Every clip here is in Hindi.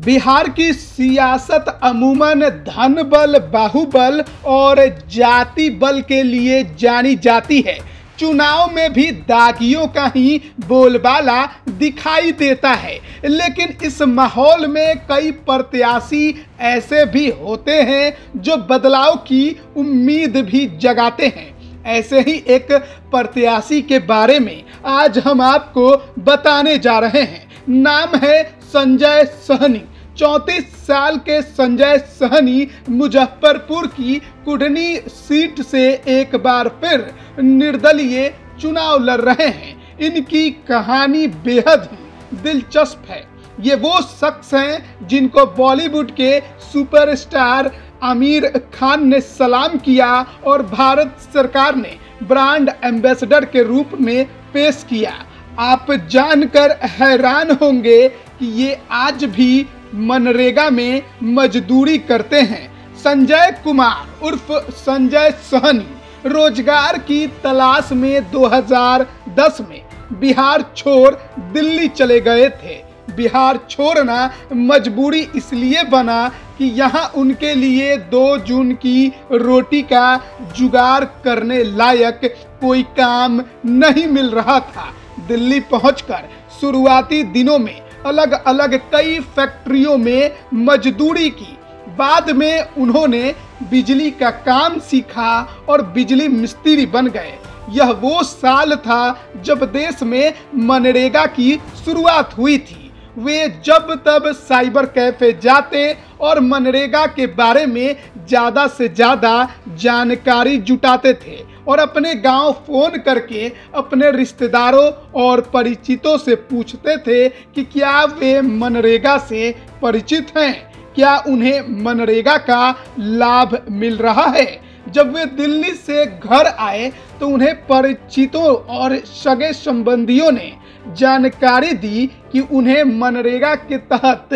बिहार की सियासत अमूमन धन बल, बाहुबल और जाति बल के लिए जानी जाती है। चुनाव में भी दागियों का ही बोलबाला दिखाई देता है, लेकिन इस माहौल में कई प्रत्याशी ऐसे भी होते हैं जो बदलाव की उम्मीद भी जगाते हैं। ऐसे ही एक प्रत्याशी के बारे में आज हम आपको बताने जा रहे हैं। नाम है संजय सहनी। 34 साल के संजय सहनी मुजफ्फरपुर की कुढ़नी सीट से एक बार फिर निर्दलीय चुनाव लड़ रहे हैं। इनकी कहानी बेहद ही दिलचस्प है। ये वो शख्स हैं जिनको बॉलीवुड के सुपरस्टार आमिर खान ने सलाम किया और भारत सरकार ने ब्रांड एम्बेसडर के रूप में पेश किया। आप जानकर हैरान होंगे कि ये आज भी मनरेगा में मजदूरी करते हैं। संजय कुमार उर्फ संजय सहनी रोजगार की तलाश में 2010 में बिहार छोड़ दिल्ली चले गए थे। बिहार छोड़ना मजबूरी इसलिए बना कि यहाँ उनके लिए 2 जून की रोटी का जुगाड़ करने लायक कोई काम नहीं मिल रहा था। दिल्ली पहुंचकर शुरुआती दिनों में अलग अलग कई फैक्ट्रियों में मजदूरी की। बाद में उन्होंने बिजली का काम सीखा और बिजली मिस्त्री बन गए। यह वो साल था जब देश में मनरेगा की शुरुआत हुई थी। वे जब तब साइबर कैफे जाते और मनरेगा के बारे में ज़्यादा से ज़्यादा जानकारी जुटाते थे और अपने गांव फ़ोन करके अपने रिश्तेदारों और परिचितों से पूछते थे कि क्या वे मनरेगा से परिचित हैं, क्या उन्हें मनरेगा का लाभ मिल रहा है। जब वे दिल्ली से घर आए तो उन्हें परिचितों और सगे संबंधियों ने जानकारी दी कि उन्हें मनरेगा के तहत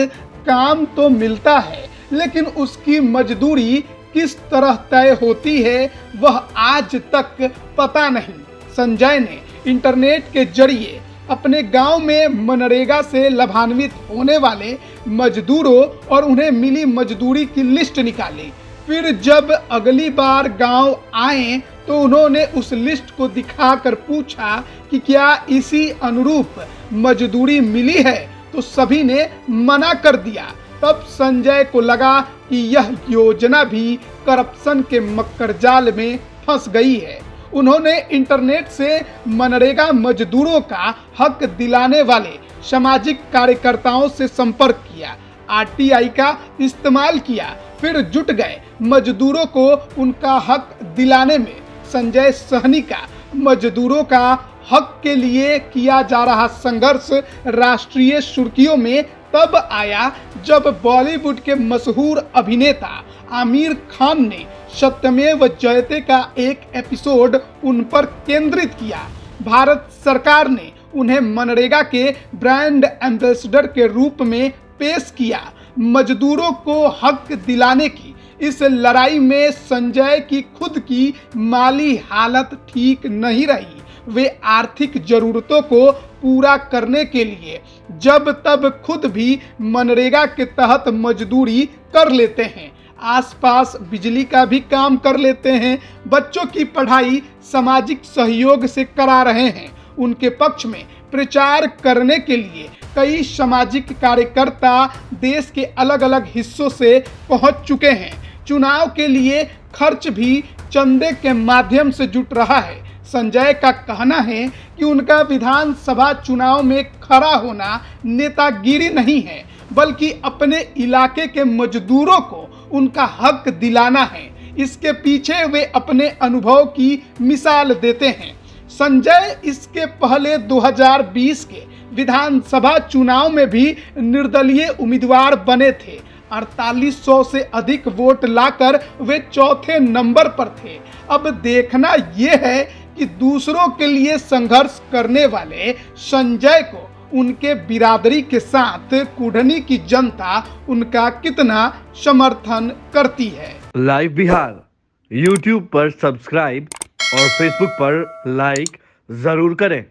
काम तो मिलता है, लेकिन उसकी मजदूरी किस तरह तय होती है वह आज तक पता नहीं। संजय ने इंटरनेट के जरिए अपने गांव में मनरेगा से लाभान्वित होने वाले मजदूरों और उन्हें मिली मजदूरी की लिस्ट निकाली। फिर जब अगली बार गांव आए तो उन्होंने उस लिस्ट को दिखाकर पूछा कि क्या इसी अनुरूप मजदूरी मिली है, तो सभी ने मना कर दिया। तब संजय को लगा कि यह योजना भी करप्शन के मक्करजाल में फंस गई है। उन्होंने इंटरनेट से मनरेगा मजदूरों का हक दिलाने वाले सामाजिक कार्यकर्ताओं से संपर्क किया, आरटीआई का इस्तेमाल किया, फिर जुट गए मजदूरों को उनका हक दिलाने में। संजय सहनी का मजदूरों का हक के लिए किया जा रहा संघर्ष राष्ट्रीय सुर्खियों में तब आया जब बॉलीवुड के मशहूर अभिनेता आमिर खान ने सत्यमेव जयते का एक एपिसोड उन पर केंद्रित किया। भारत सरकार ने उन्हें मनरेगा के ब्रांड एम्बेसडर के रूप में पेश किया। मजदूरों को हक दिलाने की इस लड़ाई में संजय की खुद की माली हालत ठीक नहीं रही। वे आर्थिक जरूरतों को पूरा करने के लिए जब तब खुद भी मनरेगा के तहत मजदूरी कर लेते हैं, आसपास बिजली का भी काम कर लेते हैं, बच्चों की पढ़ाई सामाजिक सहयोग से करा रहे हैं। उनके पक्ष में प्रचार करने के लिए कई सामाजिक कार्यकर्ता देश के अलग अलग हिस्सों से पहुंच चुके हैं। चुनाव के लिए खर्च भी चंदे के माध्यम से जुट रहा है। संजय का कहना है कि उनका विधानसभा चुनाव में खड़ा होना नेतागिरी नहीं है, बल्कि अपने इलाके के मजदूरों को उनका हक दिलाना है। इसके पीछे वे अपने अनुभव की मिसाल देते हैं। संजय इसके पहले 2020 के विधानसभा चुनाव में भी निर्दलीय उम्मीदवार बने थे। 4800 से अधिक वोट लाकर वे चौथे नंबर पर थे। अब देखना यह है कि दूसरों के लिए संघर्ष करने वाले संजय को उनके बिरादरी के साथ कुढ़नी की जनता उनका कितना समर्थन करती है। लाइव बिहार यूट्यूब पर सब्सक्राइब और फेसबुक पर लाइक जरूर करें।